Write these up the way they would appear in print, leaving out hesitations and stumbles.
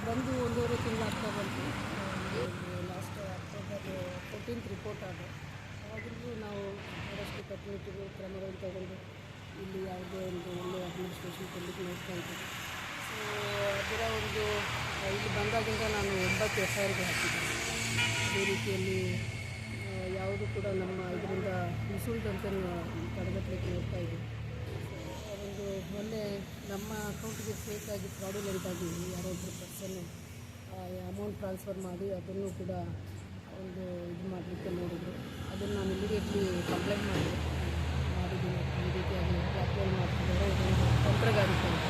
ಬಂದು 1.5 ತಿಂಗಳಾಗ್ತಾ ಬಂತು. Last October 14th report ಆದ. ಅವಾಗಿಂದಲೂ ನಾವು ಫಾರೆಸ್ಟ್ ಕಟ್ಟುನಿಟ್ಟಿಗೆ ಕ್ರಮಗಳನ್ನು ತಗೊಂಡು ಇಲ್ಲಿ ಯಾವುದೇ ಒಂದು ಒಳ್ಳೆಯ ಅಡ್ಮಿನಿಸ್ಟ್ರೇಷನ್ ಕೊಡಲಿಕ್ಕೆ ನೋಡ್ತಾ ಇದ್ದೀವಿ. ಸೊ ಅದರ ಒಂದು ಇಲ್ಲಿ ಬಂದಾಗಿಂದ ನಾನು 9 FIRಗೆ ಹಾಕಿದ್ದೀನಿ. ಅದೇ ರೀತಿಯಲ್ಲಿ ಯಾವುದು ಕೂಡ ನಮ್ಮ ಇದರಿಂದ ಮಿಸ್ಯೂಲ್ದಂತೆ ತಡೆಗಟ್ಟಲಿಕ್ಕೆ ನೋಡ್ತಾ ಇದ್ದೀವಿ. ಒಂದು ಮೊನ್ನೆ ನಮ್ಮ ಅಕೌಂಟಿಗೆ ಫೇಕಾಗಿ ಫ್ರಾಡುಲೆಂಟಾಗಿ ಯಾರೋ ಒಬ್ಬರು ಪರ್ಸನ್ನು ಅಮೌಂಟ್ ಟ್ರಾನ್ಸ್ಫರ್ ಮಾಡಿ ಅದನ್ನು ಕೂಡ ಒಂದು ಇದು ಮಾಡಲಿಕ್ಕೆ ನೋಡಿದರು. ಅದನ್ನು ನಾನು ಇಮಿಡಿಯೇಟ್ಲಿ ಕಂಪ್ಲೇಂಟ್ ಮಾಡಿದ್ದೀನಿ. ಈ ರೀತಿಯಾಗಿ ಬ್ಲ್ಯಾಕ್ಮೇಲ್ ಮಾಡ್ತಿದ್ದಾರೆ, ಇದೊಂದು ತಂತ್ರಗಾರಿಕೆ ಅಂತ.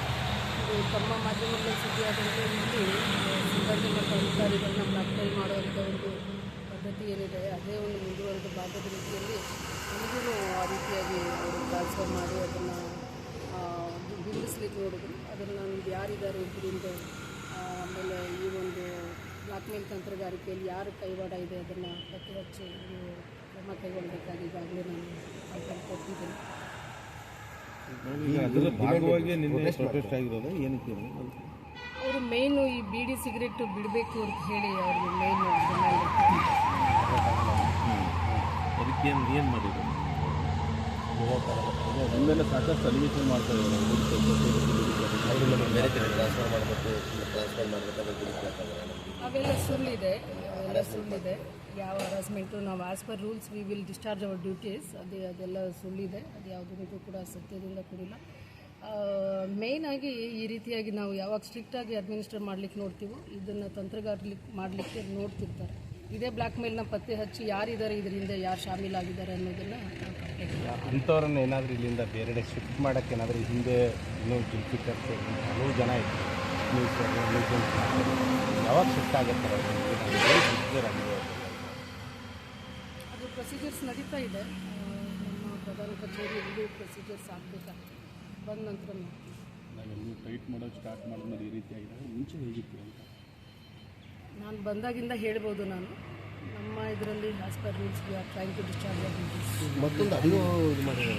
ಇದು ತಮ್ಮ ಮಾಧ್ಯಮಗಳಲ್ಲಿ ಸುದ್ದಿಯಾದಂತೆ ಇಲ್ಲಿ ಸಿಬ್ಬಂದಿ ಮತ್ತು ಅಧಿಕಾರಿಗಳನ್ನ ಬ್ಲ್ಯಾಕ್ಮೇಲ್ ಮಾಡುವಂಥ ಒಂದು ಪದ್ಧತಿ ಏನಿದೆ ಅದೇ ಒಂದು ಮುಂದುವರೆದ ಭಾಗದ ರೀತಿಯಲ್ಲಿ ನಮಗೂ ಆ ರೀತಿಯಾಗಿ ಅವರು ಟ್ರಾನ್ಸ್ಫರ್ ಮಾಡಿ ಅದನ್ನು ಬಿಂಬಿಸ್ಲಿಕ್ಕೆ ನೋಡಿದ್ರು. ಅದನ್ನು ನಮ್ದು ಯಾರಿದ್ದಾರೆ ಇದರಿಂದ ಆಮೇಲೆ ಈ ಒಂದು ಬ್ಲ್ಯಾಕ್ಮೇಲ್ ತಂತ್ರಗಾರಿಕೆಯಲ್ಲಿ ಯಾರು ಕೈವಾಡ ಇದೆ ಅದನ್ನು ಪತ್ತೆ ಹಚ್ಚಿ ಕ್ರಮ ಕೈಗೊಳ್ಳಬೇಕಾಗಿ ಈಗಾಗಲೇ ನಾನು ಆಯ್ಕೆ ಕೊಟ್ಟಿದ್ದೇನೆ. ಅದರ ಭಾಗವಾಗಿ ನಿನ್ನೆ ಪ್ರೊಟೆಸ್ಟ್ ಆಗಿರೋದು ಏನಕ್ಕೆ? ಅವರು ಮೇಯ್ನು ಈ ಬೀಡಿ ಸಿಗರೇಟು ಬಿಡಬೇಕು ಅಂತ ಹೇಳಿ ಅವ್ರಿಗೆ ಮೇಯ್ನು ಅದಕ್ಕೆ ಏನು ಮಾಡಿದ್ರು? ನಮ್ಮೆಲ್ಲ ಸಾಕಷ್ಟು ಅಲಿಗೇಷನ್ ಮಾಡ್ತಾ ಇದ್ದಾರೆ. ಬೇರೆ ಕಡೆ ಟ್ರಾನ್ಸ್ಫರ್ ಮಾಡಬೇಕು ಅವೆಲ್ಲ ಸುಳ್ಳಿದೆ. ಯಾವ ಹರಾಸ್ಮೆಂಟು ನಾವು as per rules we will discharge our duties ಅದೆಲ್ಲ ಸುಳ್ಳಿದೆ. ಅದು ಯಾವುದೂ ಕೂಡ ಸತ್ಯದಿಂದ ಕೂಡಿಲ್ಲ. ಮೇಯ್ನಾಗಿ ಈ ರೀತಿಯಾಗಿ ನಾವು ಯಾವಾಗ ಸ್ಟ್ರಿಕ್ಟಾಗಿ ಅಡ್ಮಿನಿಸ್ಟ್ರೇಟ್ ಮಾಡಲಿಕ್ಕೆ ನೋಡ್ತೀವೋ ಇದನ್ನು ತಂತ್ರಗಾರಿಕೆ ಮಾಡಲಿಕ್ಕೆ ನೋಡ್ತಿರ್ತಾರೆ. ಇದೇ ಬ್ಲ್ಯಾಕ್ ಮೇಲ್ನ ಪತ್ತೆ ಹಚ್ಚಿ ಯಾರಿದ್ದಾರೆ ಇದರಿಂದ ಯಾರು ಶಾಮೀಲಾಗಿದ್ದಾರೆ ಅನ್ನೋದನ್ನು ಅಂಥವ್ರನ್ನ ಏನಾದರೂ ಇಲ್ಲಿಂದ ಬೇರೆಡೆ ಶಿಫ್ಟ್ ಮಾಡೋಕ್ಕೆ ಏನಾದರೂ ಹಿಂದೆ ಇನ್ನೂ ಜಿಲ್ಪಿಕರ್ಸ್ ಹಲವು ಜನ ಇತ್ತು. ಯಾವಾಗ ಶಿಫ್ಟ್ ಆಗುತ್ತೆ ಅದು ಪ್ರೊಸೀಜರ್ಸ್ ನಡೀತಾ ಇದೆ. ನಮ್ಮ ಪ್ರಧಾನ ಕಚೇರಿಯಲ್ಲಿ ಪ್ರೊಸೀಜರ್ಸ್ ಆಗಬೇಕಾಗ್ತದೆ. ಬಂದ ನಂತರ ನಾವೆಲ್ಲೂ ಟೈಟ್ ಮಾಡೋದು ಸ್ಟಾರ್ಟ್ ಮಾಡಿದ್ಮೇಲೆ ಈ ರೀತಿ ಆಗಿದೆ. ಮುಂಚೆ ಹೇಗಿತ್ತು ಅಂತ ನಾನು ಬಂದಾಗಿಂದ ಹೇಳ್ಬೋದು. ನಾನು ನಮ್ಮ ಇದರಲ್ಲಿ as per rules we are trying to discharge our duties. ಮತ್ತೊಂದು ಅಡಿಯೋ ಇದು ಮಾಡಿದ್ದಾರೆ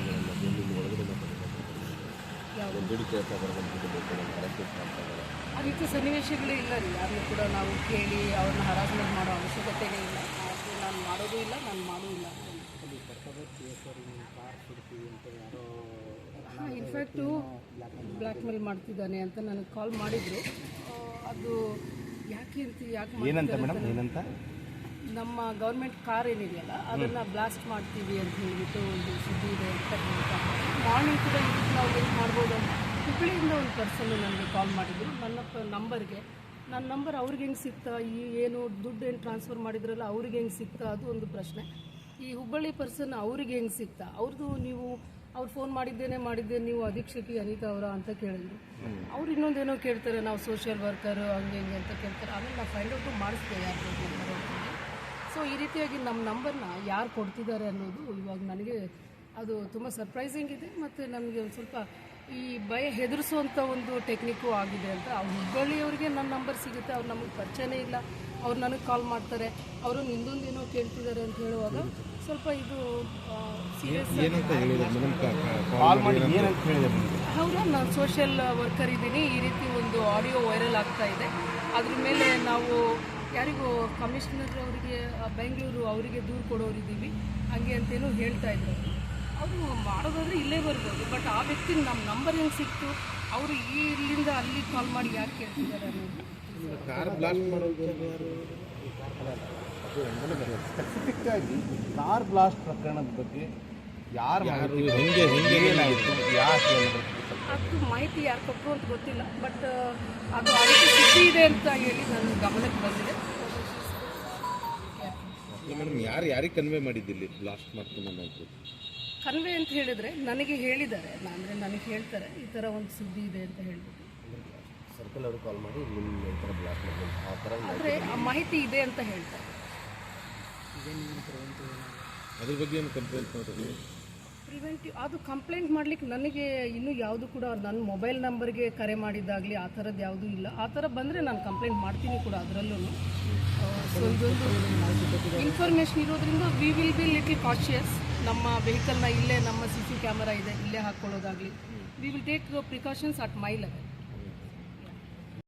ಆ ರೀತಿ ಸನ್ನಿವೇಶಗಳೇ ಇಲ್ಲ ರೀ. ಯಾರನ್ನೂ ಕೂಡ ನಾವು ಕೇಳಿ ಅವ್ರನ್ನ ಹರಾಸ್ಮೆಂಟ್ ಮಾಡೋ ಅವಶ್ಯಕತೆನೇ ಇಲ್ಲ. ಅದು ನಾನು ಮಾಡೋದೂ ಇಲ್ಲ, ನಾನು ಮಾಡೂ ಇಲ್ಲ. ಹಾಂ, ಇನ್ಫ್ಯಾಕ್ಟು ಬ್ಲ್ಯಾಕ್ ಮೇಲ್ ಮಾಡ್ತಿದ್ದಾನೆ ಅಂತ ನನಗೆ ಕಾಲ್ ಮಾಡಿದರು. ಅದು ಯಾಕೆ ಏನಂತ ಮೇಡಮ್ ಏನಂತ ನಮ್ಮ ಗೌರ್ಮೆಂಟ್ ಕಾರ್ ಏನಿದೆಯಲ್ಲ ಅದನ್ನು ಬ್ಲಾಸ್ಟ್ ಮಾಡ್ತೀವಿ ಅಂತ ಹೇಳಿಬಿಟ್ಟು ಒಂದು ಸುದ್ದಿ ಇದೆ ಅಂತ ಹೇಳ್ತಾರೆ. ಮಾರ್ನಿಂಗ್ ಕೂಡ ಇದಕ್ಕೆ ನಾವು ಏನು ಮಾಡ್ಬೋದು ಅಂತ ಹುಬ್ಬಳ್ಳಿಯಿಂದ ಒಂದು ಪರ್ಸನ್ನು ನನಗೆ ಕಾಲ್ ಮಾಡಿದ್ರು. ನನ್ನ ನಂಬರ್ಗೆ. ನನ್ನ ನಂಬರ್ ಅವ್ರಿಗೆ ಹೆಂಗೆ ಸಿಗ್ತಾ, ಈ ಏನು ದುಡ್ಡು ಏನು ಟ್ರಾನ್ಸ್ಫರ್ ಮಾಡಿದ್ರಲ್ಲ ಅವ್ರಿಗೆ ಹೆಂಗೆ ಸಿಗ್ತಾ, ಅದು ಒಂದು ಪ್ರಶ್ನೆ. ಈ ಹುಬ್ಬಳ್ಳಿ ಪರ್ಸನ್ ಅವ್ರಿಗೆ ಹೆಂಗೆ ಸಿಗ್ತಾ, ಅವ್ರದ್ದು ನೀವು ಅವ್ರು ಫೋನ್ ಮಾಡಿದ್ದೇನೆ ನೀವು ಅಧೀಕ್ಷಕಿ ಅನಿತಾ ಅವರ ಅಂತ ಕೇಳಿದ್ರು. ಅವ್ರು ಇನ್ನೊಂದೇನೋ ಕೇಳ್ತಾರೆ, ನಾವು ಸೋಷಿಯಲ್ ವರ್ಕರು ಹಂಗೆ ಹಿಂಗೆ ಅಂತ ಕೇಳ್ತಾರೆ. ಆಮೇಲೆ ನಾವು ಫೈಂಡ್ ಔಟು ಮಾಡಿಸ್ದೆ ಯಾರು ನಂಬರ್ ಅಂತೇಳಿ. ಸೊ ಈ ರೀತಿಯಾಗಿ ನಮ್ಮ ನಂಬರ್ನ ಯಾರು ಕೊಡ್ತಿದ್ದಾರೆ ಅನ್ನೋದು ಇವಾಗ ನನಗೆ ಅದು ತುಂಬ ಸರ್ಪ್ರೈಸಿಂಗ್ ಇದೆ. ಮತ್ತು ನಮಗೆ ಒಂದು ಸ್ವಲ್ಪ ಈ ಭಯ ಹೆದರಿಸುವಂಥ ಒಂದು ಟೆಕ್ನಿಕ್ಕು ಆಗಿದೆ ಅಂತ. ಅವ್ರು ಹುಬ್ಬಳ್ಳಿಯವರಿಗೆ ನನ್ನ ನಂಬರ್ ಸಿಗುತ್ತೆ, ಅವ್ರು ನಮಗೆ ಪರಿಚಯನೇ ಇಲ್ಲ, ಅವ್ರು ನನಗೆ ಕಾಲ್ ಮಾಡ್ತಾರೆ, ಅವರು ಇನ್ನೊಂದೇನೋ ಕೇಳ್ತಿದ್ದಾರೆ ಅಂತ ಹೇಳುವಾಗ ಸ್ವಲ್ಪ ಇದು ಸೀರಿಯಸ್. ಹೌದಾ, ನಾನು ಸೋಷಿಯಲ್ ವರ್ಕರ್ ಇದ್ದೀನಿ, ಈ ರೀತಿ ಒಂದು ಆಡಿಯೋ ವೈರಲ್ ಆಗ್ತಾ ಇದೆ, ಅದ್ರ ಮೇಲೆ ನಾವು ಯಾರಿಗೂ ಕಮಿಷನರ್ ಅವರಿಗೆ ಬೆಂಗಳೂರು ಅವರಿಗೆ ದೂರು ಕೊಡೋರಿದ್ದೀವಿ ಹಂಗೆ ಅಂತೇನೋ ಹೇಳ್ತಾ ಇದ್ರು. ಅವರು ಮಾಡೋದಾದರೆ ಇಲ್ಲೇ ಬರ್ಬೋದು, ಬಟ್ ಆ ವ್ಯಕ್ತಿಗೆ ನಮ್ಮ ನಂಬರ್ ಹೆಂಗೆ ಸಿಕ್ತು, ಅವರು ಇಲ್ಲಿಂದ ಅಲ್ಲಿ ಕಾಲ್ ಮಾಡಿ ಯಾರು ಕೇಳ್ತಿದ್ದಾರೆ ಅನ್ನೋದು. ಕಾರ್ ಬ್ಲಾಸ್ಟ್ ಮಾಡೋದು ಸ್ಪೆಸಿಫಿಕ್ ಆಗಿ ಕಾರ್ ಬ್ಲಾಸ್ಟ್ ಪ್ರಕರಣದ ಬಗ್ಗೆ ಯಾರು ಅದು ಮಾಹಿತಿ ಯಾರು ಕೊಟ್ಟರು ಅಂತ ಗೊತ್ತಿಲ್ಲ. ಬಟ್ ಅದು ಆ ರೀತಿ ಸುದ್ದಿ ಇದೆ ಅಂತ ಹೇಳಿ ನನ್ನ ಗಮನಕ್ಕೆ ಬಂದಿದೆ. ಮೇಡಮ್ ಯಾರಿಗೆ ಕನ್ವೆ ಮಾಡಿದ್ದಿಲ್ಲಿ ಬ್ಲಾಸ್ಟ್ ಮಾಡ್ಕೊಂಡು ಅಂತ? ಕನ್ವೆ ಅಂತ ಹೇಳಿದರೆ ನನಗೆ ಹೇಳಿದ್ದಾರೆ, ಅಂದರೆ ನನಗೆ ಹೇಳ್ತಾರೆ ಈ ಥರ ಒಂದು ಸುದ್ದಿ ಇದೆ ಅಂತ ಹೇಳ್ಬಿಟ್ಟು ಸರ್ಕಲ್ ಅವರು ಕಾಲ್ ಮಾಡಿ ಬ್ಲಾಸ್ಟ್ ಆದರೆ ಆ ಮಾಹಿತಿ ಇದೆ ಅಂತ ಹೇಳ್ತಾರೆ. ಅದ್ರ ಬಗ್ಗೆ ಏನು ಕಂಪ್ಲೇಂಟ್ ಮಾಡಿದ್ರಿ? ಪ್ರಿವೆಂಟಿವ್ ಅದು ಕಂಪ್ಲೇಂಟ್ ಮಾಡಲಿಕ್ಕೆ ನನಗೆ ಇನ್ನೂ ಯಾವುದು ಕೂಡ ನನ್ನ ಮೊಬೈಲ್ ನಂಬರ್ಗೆ ಕರೆ ಮಾಡಿದ್ದಾಗಲಿ ಆ ಥರದ್ದು ಯಾವುದೂ ಇಲ್ಲ. ಆ ಥರ ಬಂದರೆ ನಾನು ಕಂಪ್ಲೇಂಟ್ ಮಾಡ್ತೀನಿ ಕೂಡ. ಅದರಲ್ಲೂ ಸೊ ಇದೊಂದು ಇನ್ಫಾರ್ಮೇಷನ್ ಇರೋದ್ರಿಂದ we will be little cautious. ನಮ್ಮ ವೆಹಿಕಲ್ನ ಇಲ್ಲೇ ನಮ್ಮ CC ಕ್ಯಾಮರಾ ಇದೆ, ಇಲ್ಲೇ ಹಾಕ್ಕೊಳ್ಳೋದಾಗಲಿ we will take precautions at my level.